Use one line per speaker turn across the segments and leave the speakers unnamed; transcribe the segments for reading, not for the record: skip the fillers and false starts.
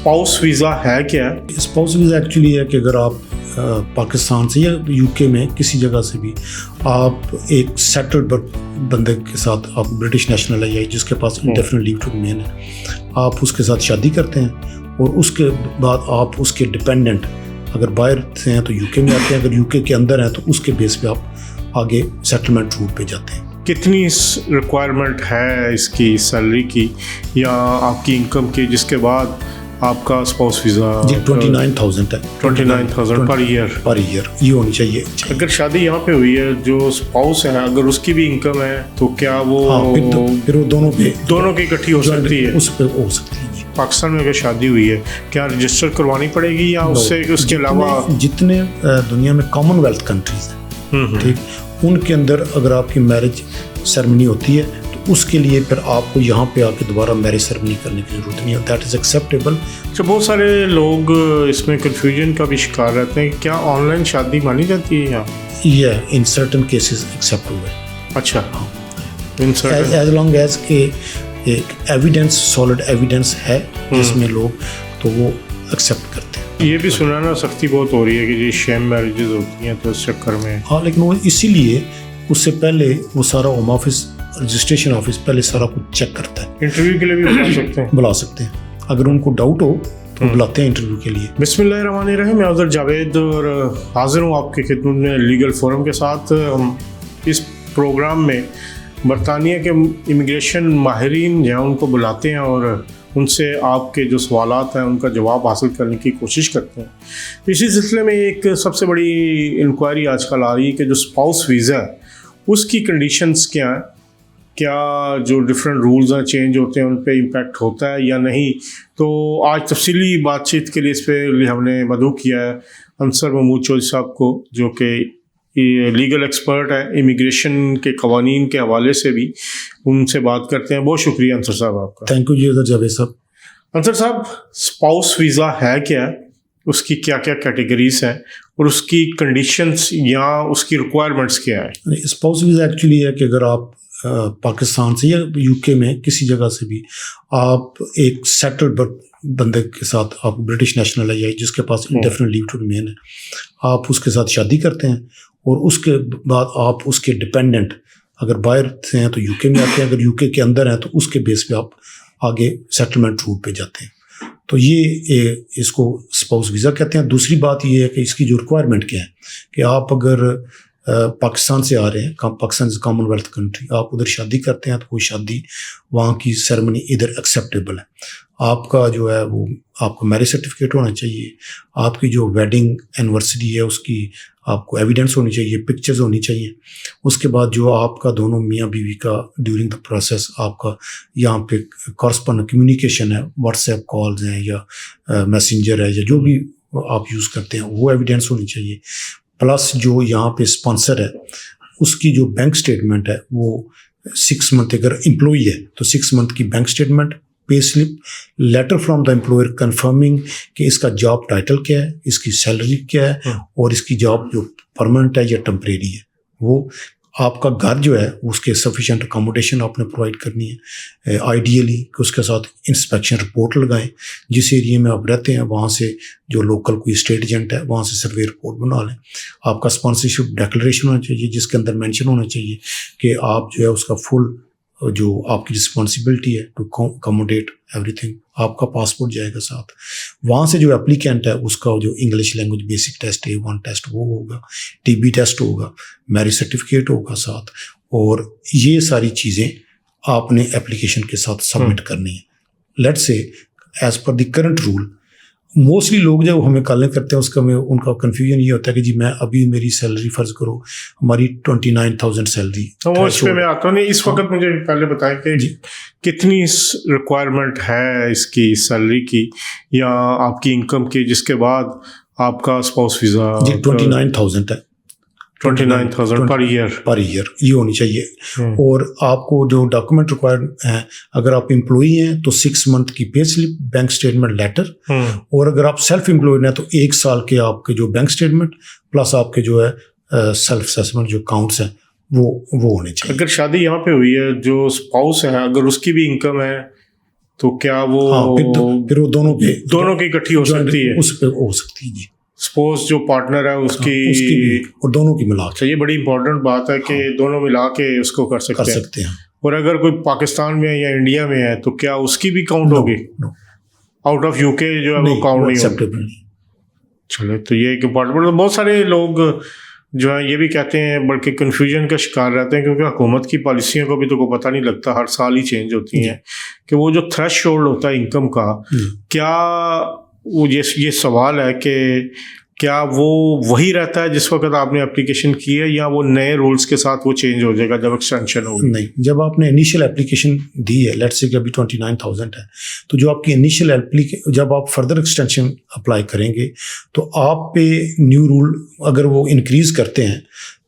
Spouse visa है क्या?
Spouse visa actually है कि अगर आप पाकिस्तान से या यूके में किसी जगह से भी आप एक सेटल्ड बंदे के साथ, आप ब्रिटिश नेशनल है या जिसके पास इंडेफिनिट लीव टू रिमेन है, आप उसके साथ शादी करते हैं और उसके बाद आप उसके डिपेंडेंट अगर बाहर से हैं तो यूके में आते हैं, अगर यूके के अंदर हैं तो उसके बेस पे आप आगे सेटलमेंट रूट पे जाते हैं।
कितनी रिक्वायरमेंट है इसकी सैलरी की या आपकी इनकम की जिसके बाद आपका स्पाउस वीज़ा?
जी 29,000 है।
29,000 पर ईयर
ये होनी चाहिए।
अगर शादी यहाँ पे हुई है, जो स्पाउस है अगर उसकी भी इनकम है तो क्या वो
फिर वो दोनों
की इकट्ठी हो सकती है?
उस पर हो सकती है।
पाकिस्तान में अगर शादी हुई है क्या रजिस्टर करवानी पड़ेगी या उससे उसके अलावा?
जितने दुनिया में कॉमनवेल्थ कंट्रीज हैं, ठीक, उनके अंदर अगर आपकी मैरिज सेरेमनी होती है तो उसके लिए फिर आपको यहाँ पे आके दोबारा मैरिज सेरेमनी करने की जरूरत नहीं है। That is acceptable.
तो बहुत सारे लोग इसमें कंफ्यूजन का भी शिकार रहते हैं, क्या ऑनलाइन शादी मानी जाती है यहाँ?
ये इन सर्टन केसेस एक्सेप्ट हुए।
अच्छा,
एज लॉन्ग एज के एक एविडेंस, सॉलिड एविडेंस है जिसमें लोग तो वो एक्सेप्ट करते हैं।
ये भी सुना ना सख्ती बहुत हो रही है कि ये शेम मैरिजेस होती हैं तो इस चक्कर में।
हाँ, लेकिन वो इसीलिए उससे पहले वो सारा होम ऑफिस, रजिस्ट्रेशन ऑफिस पहले सारा कुछ चेक करता है।
इंटरव्यू के लिए भी बुला सकते हैं
अगर उनको डाउट हो तो बुलाते हैं इंटरव्यू के लिए।
बिस्मिल्लाहिर्रहमानिर्रहीम। मैं उधर जावेद और हाजिर हूँ आपकी खिदमत में लीगल फोरम के साथ। हम इस प्रोग्राम में बरतानिया के इमिग्रेशन माहिरीन जो हैं उनको बुलाते हैं और उनसे आपके जो सवालात हैं उनका जवाब हासिल करने की कोशिश करते हैं। इसी सिलसिले में एक सबसे बड़ी इंक्वायरी आजकल आ रही है कि जो स्पाउस वीज़ा है उसकी कंडीशंस क्या हैं, क्या जो डिफरेंट रूल्स हैं चेंज होते हैं उन पे इम्पैक्ट होता है या नहीं। तो आज तफसीली बातचीत के लिए इस पर हमने मदऊ किया है अंसर महमूद चौधरी साहब को, जो कि लीगल एक्सपर्ट है इमिग्रेशन के कवानीन के हवाले से भी। उनसे बात करते हैं। बहुत शुक्रिया अंसर साहब आपका।
थैंक यू जी जावेद साहब।
अंसर साहब, स्पाउस वीज़ा है क्या, उसकी क्या क्या कैटेगरीज हैं और उसकी कंडीशंस या उसकी रिक्वायरमेंट्स क्या है?
स्पाउस वीज़ा एक्चुअली है कि अगर आप पाकिस्तान से या यूके में किसी जगह से भी आप एक सेटल्ड बंदे के साथ, आप ब्रिटिश नेशनल है या जिसके पास इंडेफिनिट लीव टू रिमेन है, आप उसके साथ शादी करते हैं और उसके बाद आप उसके डिपेंडेंट अगर बाहर से हैं तो यूके में आते हैं, अगर यूके के अंदर हैं तो उसके बेस पे आप आगे सेटलमेंट रूट पे जाते हैं। तो ये इसको स्पाउस वीज़ा कहते हैं। दूसरी बात ये है कि इसकी जो रिक्वायरमेंट क्या है कि आप अगर पाकिस्तान से आ रहे हैं, पाकिस्तान इज़ कॉमनवेल्थ कंट्री, आप उधर शादी करते हैं तो वो शादी, वहाँ की सेरेमनी इधर एक्सेप्टेबल है। आपका जो है वो आपको मैरिज सर्टिफिकेट होना चाहिए, आपकी जो वेडिंग एनिवर्सरी है उसकी आपको एविडेंस होनी चाहिए, पिक्चर्स होनी चाहिए। उसके बाद जो आपका दोनों मियाँ बीवी का ड्यूरिंग द प्रोसेस आपका यहाँ पे कॉरस्पॉन्डेंट कम्युनिकेशन है, व्हाट्सएप कॉल्स हैं या मैसेंजर है या जो भी आप यूज़ करते हैं वो एविडेंस होनी चाहिए। प्लस जो यहाँ पे स्पॉन्सर है उसकी जो बैंक स्टेटमेंट है वो 6 मंथ, अगर एम्प्लॉई है तो 6 मंथ की bank statement, pay slip, letter from the employer confirming कि इसका जॉब टाइटल क्या है, इसकी सैलरी क्या है और इसकी जॉब जो परमानेंट है या टेम्परेरी है। वो आपका घर जो है उसके सफिशिएंट अकोमोडेशन आपने प्रोवाइड करनी है। आइडियली कि उसके साथ इंस्पेक्शन रिपोर्ट लगाएं, जिस एरिया में आप रहते हैं वहाँ से जो लोकल कोई स्टेट एजेंट है वहाँ से सर्वे रिपोर्ट बना लें। आपका स्पॉन्सरशिप डिक्लेरेशन होना चाहिए जिसके अंदर मेंशन होना चाहिए कि आप जो है उसका फुल जो आपकी रिस्पॉन्सिबिलिटी है टू अकोमोडेट एवरीथिंग। आपका पासपोर्ट जाएगा साथ। वहाँ से जो एप्लीकेंट है उसका जो English language basic test A1 test वो होगा, TB टेस्ट होगा, मैरिज सर्टिफिकेट होगा साथ, और ये सारी चीज़ें आपने एप्लीकेशन के साथ सबमिट करनी है। Let's say as per the current rule mostly लोग जब हमें कॉलें करते हैं उसका में उनका कन्फ्यूजन ये होता है कि जी मैं अभी मेरी सैलरी फ़र्ज़ करो हमारी 29,000 सैलरी।
तो वो इस पे मैं आता नहीं, इस वक्त मुझे पहले बताएं कि कितनी रिक्वायरमेंट है इसकी सैलरी की या आपकी इनकम की जिसके बाद आपका स्पाउस वीज़ा?
जी 29,000 है।
29,000 पर ईयर
ये होनी चाहिए। और आपको जो डॉक्यूमेंट रिक्वायर्ड है, अगर आप एम्प्लॉई हैं तो 6 मंथ की pay slip, bank statement letter, और अगर आप सेल्फ एम्प्लॉयड हैं तो 1 साल के आपके जो बैंक स्टेटमेंट प्लस आपके जो है सेल्फ असेसमेंट जो अकाउंट्स हैं वो होने चाहिए।
अगर शादी यहाँ पे हुई है, जो स्पाउस है अगर उसकी भी इनकम है तो क्या वो
फिर वो दोनों
की इकट्ठी हो सकती है?
उस पे हो सकती है जी।
सपोज जो पार्टनर है उसकी
भी और दोनों की मिला के।
ये बड़ी इंपॉर्टेंट बात है कि दोनों मिला के उसको कर सकते हैं। और अगर कोई पाकिस्तान में या इंडिया में है तो क्या उसकी भी काउंट होगी? आउट ऑफ यूके जो है वो काउंट नहीं होगी। चले, तो ये एक इम्पॉर्टेंट। बहुत सारे लोग जो है ये भी कहते हैं, बल्कि कन्फ्यूजन का शिकार रहते हैं, क्योंकि हुकूमत की पॉलिसियों को भी तो कोई पता नहीं लगता, हर साल ही चेंज होती हैं, कि वो जो थ्रेशोल्ड होता है इनकम का, क्या वो ये सवाल है कि क्या वो वही रहता है जिस वक्त आपने एप्लीकेशन की है, या वो नए रूल्स के साथ वो चेंज हो जाएगा जब एक्सटेंशन होगी?
नहीं, जब आपने इनिशियल एप्लीकेशन दी है, लेट्स से कि अभी 29,000 है, तो जो आपकी इनिशियल जब आप फर्दर एक्सटेंशन अप्लाई करेंगे तो आप पे न्यू रूल, अगर वो इंक्रीज करते हैं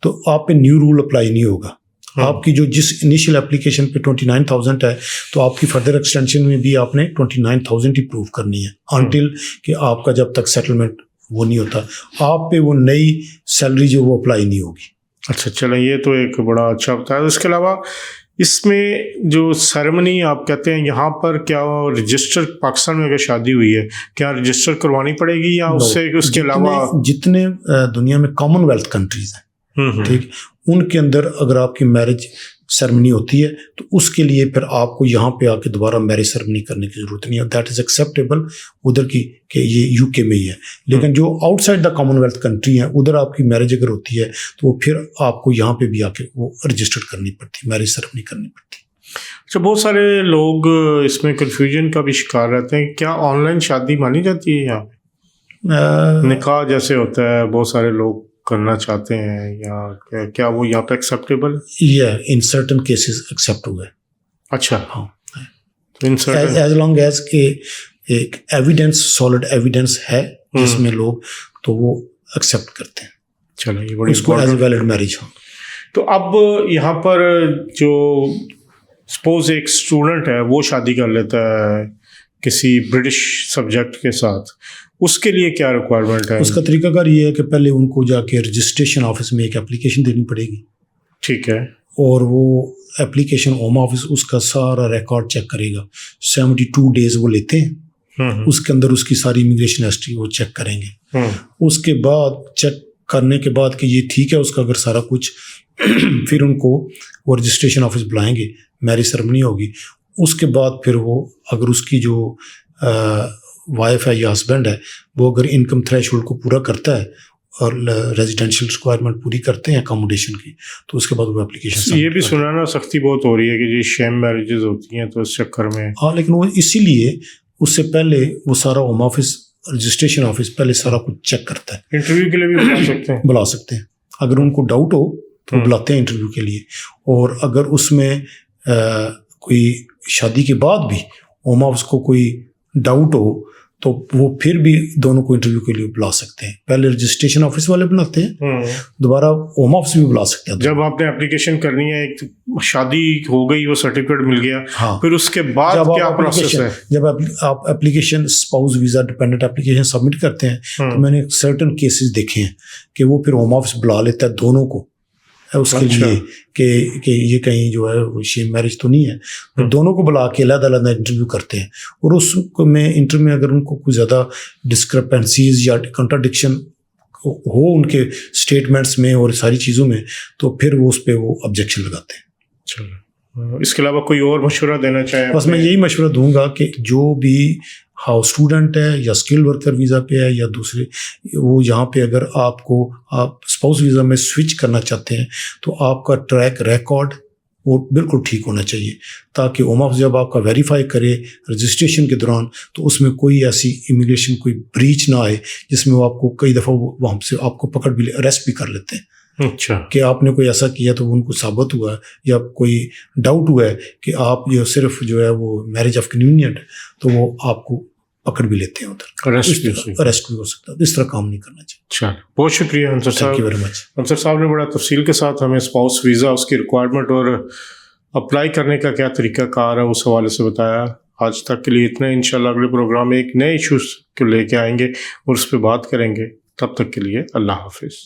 तो आप पे न्यू रूल अप्लाई नहीं होगा। आपकी जो जिस इनिशियल एप्लीकेशन पे 29,000 है, तो आपकी फर्दर एक्सटेंशन में भी आपने 29,000 ही प्रूव करनी है, अनटिल कि आपका जब तक सेटलमेंट वो नहीं होता, आप पे वो नई सैलरी जो वो अप्लाई नहीं होगी।
अच्छा, चलें, ये तो एक बड़ा अच्छा होता है। इसके अलावा इसमें जो सेरेमनी आप कहते हैं, यहाँ पर क्या रजिस्टर, पाकिस्तान में अगर शादी हुई है, क्या रजिस्टर करवानी पड़ेगी या उससे उसके अलावा?
जितने दुनिया में कॉमनवेल्थ कंट्रीज हैं, ठीक, उनके अंदर अगर आपकी मैरिज सेरेमनी होती है तो उसके लिए फिर आपको यहाँ पे आके दोबारा मैरिज सेरेमनी करने की जरूरत नहीं है। दैट इज एक्सेप्टेबल उधर की, कि ये यूके में ही है। लेकिन जो आउटसाइड द कॉमनवेल्थ कंट्री है, उधर आपकी मैरिज अगर होती है तो वो फिर आपको यहाँ पे भी आके वो रजिस्टर करनी पड़ती, मैरिज सेरेमनी करनी पड़ती।
अच्छा, बहुत सारे लोग इसमें कन्फ्यूजन का भी शिकार रहते हैं, क्या ऑनलाइन शादी मानी जाती है यहाँ पे? निकाह जैसे होता है, बहुत सारे लोग करना चाहते हैं, या क्या वो यहाँ पे acceptable?
In certain cases accept हुआ है।
अच्छा,
हाँ,
तो in certain,
as long as के एक एविडेंस, सॉलिड एविडेंस है जिसमें लोग, तो वो एक्सेप्ट करते हैं।
चलो, ये बड़ी
उसको एज वैलिड मैरिज हो।
तो अब यहाँ पर जो सपोज एक स्टूडेंट है वो शादी कर लेता है किसी ब्रिटिश सब्जेक्ट के साथ, उसके लिए क्या रिक्वायरमेंट है?
उसका तरीकाकार ये है कि पहले उनको जाके रजिस्ट्रेशन ऑफिस में एक एप्लीकेशन देनी पड़ेगी।
ठीक है।
और वो एप्लीकेशन होम ऑफिस उसका सारा रिकॉर्ड चेक करेगा। 72 डेज वो लेते हैं। उसके अंदर उसकी सारी इमिग्रेशन हिस्ट्री वो चेक करेंगे। उसके बाद चेक करने के बाद कि ये ठीक है उसका अगर सारा कुछ फिर उनको वो रजिस्ट्रेशन ऑफिस बुलाएंगे, मैरिज सेरेमनी होगी। उसके बाद फिर वो अगर उसकी जो वाइफ है या हस्बैंड है, वो अगर इनकम थ्रेशोल्ड को पूरा करता है और रेजिडेंशियल रिक्वायरमेंट पूरी करते हैं अकोमोडेशन की, तो उसके बाद वो एप्लीकेशन।
ये भी सुना ना, सख्ती बहुत हो रही है कि ये शेम मैरिजेस होती हैं, तो इस चक्कर में।
हाँ, लेकिन वो इसीलिए उससे पहले वो सारा होम ऑफिस, रजिस्ट्रेशन ऑफिस पहले सारा कुछ चेक करता है।
इंटरव्यू के लिए भी बुला सकते हैं? बुला
सकते हैं, अगर उनको डाउट हो तो बुलाते हैं इंटरव्यू के लिए। और अगर उसमें कोई शादी के बाद भी होम ऑफिस को कोई डाउट हो तो वो फिर भी दोनों को इंटरव्यू के लिए बुला सकते हैं। पहले रजिस्ट्रेशन ऑफिस वाले बुलाते हैं, दोबारा होम ऑफिस भी बुला सकते हैं।
जब आपने एप्लीकेशन करनी है, एक शादी हो गई, वो सर्टिफिकेट मिल गया,
हाँ,
फिर उसके बाद क्या प्रोसेस है?
जब आप application, spouse visa dependent application submit करते हैं, तो मैंने सर्टेन केसेस देखे हैं कि वो फिर होम ऑफिस बुला लेता है दोनों को उसके लिए कि ये कहीं जो है शेम मैरिज तो नहीं है। तो दोनों को बुला के अलग-अलग इंटरव्यू करते हैं, और उसको में इंटरव्यू में अगर उनको कुछ ज़्यादा डिस्क्रिपेंसीज या कंट्राडिक्शन हो उनके स्टेटमेंट्स में और सारी चीज़ों में, तो फिर वो उस पर वो ऑब्जेक्शन लगाते हैं।
चलो, इसके अलावा कोई और मशवरा देना चाहें?
बस मैं यही मशवरा दूंगा कि जो भी हाउस स्टूडेंट है या स्किल वर्कर वीज़ा पे है या दूसरे, वो यहाँ पे अगर आप स्पाउस वीज़ा में स्विच करना चाहते हैं तो आपका ट्रैक रिकॉर्ड वो बिल्कुल ठीक होना चाहिए, ताकि होम ऑफिस जब आपका वेरीफाई करे रजिस्ट्रेशन के दौरान, तो उसमें कोई ऐसी इमिग्रेशन कोई ब्रीच ना आए जिसमें वो आपको कई दफ़ा वहाँ से आपको पकड़ भी, अरेस्ट भी कर लेते हैं।
अच्छा,
कि आपने कोई ऐसा किया तो उनको साबित हुआ या कोई डाउट हुआ है कि आप जो सिर्फ जो है वो मैरिज ऑफ कन्वीनियंट, तो वो आपको पकड़ भी लेते हैं, उधर अरेस्ट भी हो सकता है। इस तरह काम नहीं करना चाहिए।
चलो, बहुत शुक्रिया अंसर साहब।
Thank you very much.
Ansar साहब ने बड़ा तफसील के साथ हमें स्पाउस वीज़ा, उसकी रिक्वायरमेंट और अप्लाई करने का क्या तरीका कार है उस हवाले से बताया। आज तक के लिए इतना। इंशाल्लाह अगले प्रोग्राम में एक नए इशूज़ को लेके आएंगे और उस पर बात करेंगे। तब तक के लिए अल्लाह हाफिज़।